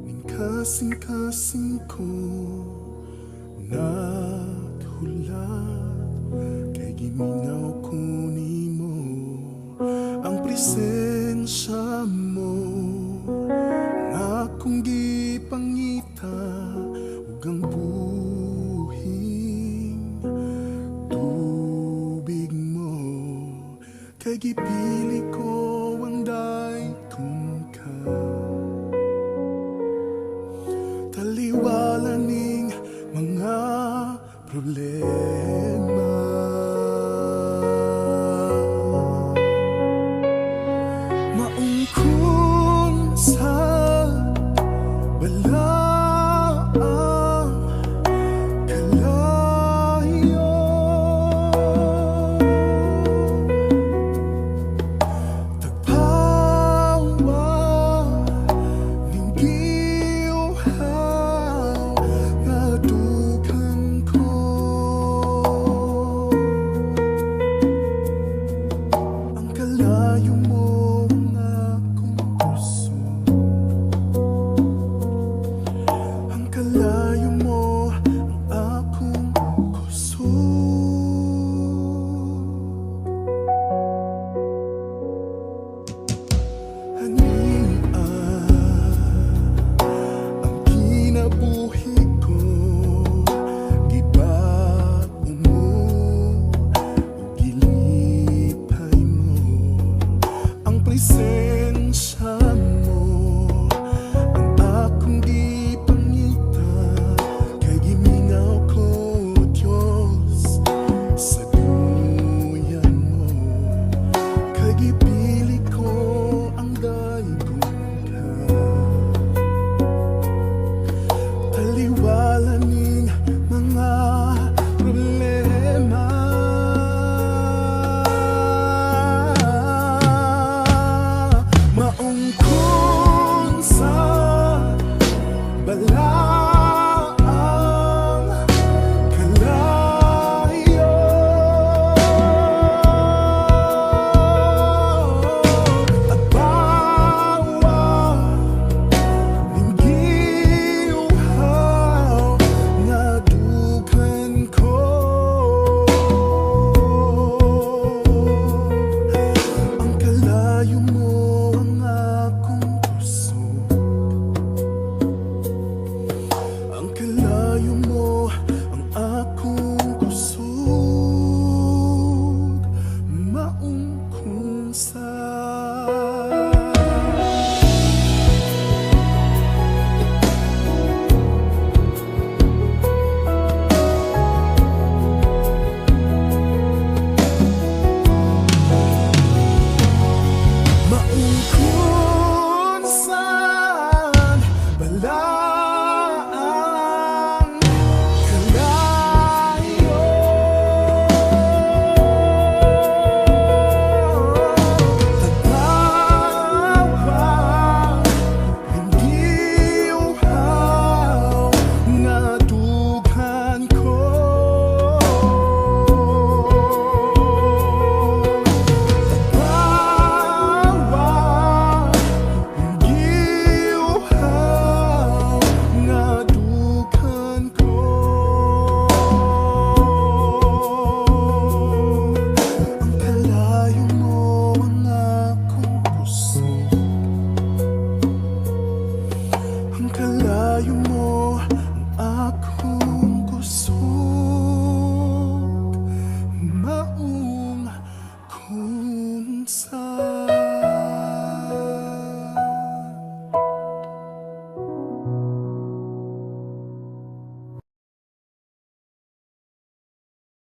ning kasing-kasing ko naghulat kay giminaw ko nimo ang presensya mo na akong gipangita ug ang buhing tubig mo kay gipili ko ang dayton ka taliwala ning mga problema. Maungkon sa balaang kalayo tagpawa ning giuhaw nga dugang ko ang kalayo mo kalayo mo ang akong kusog. Hania ang kinabuhi ko, gibago mo o gilipay mo ang presensya mo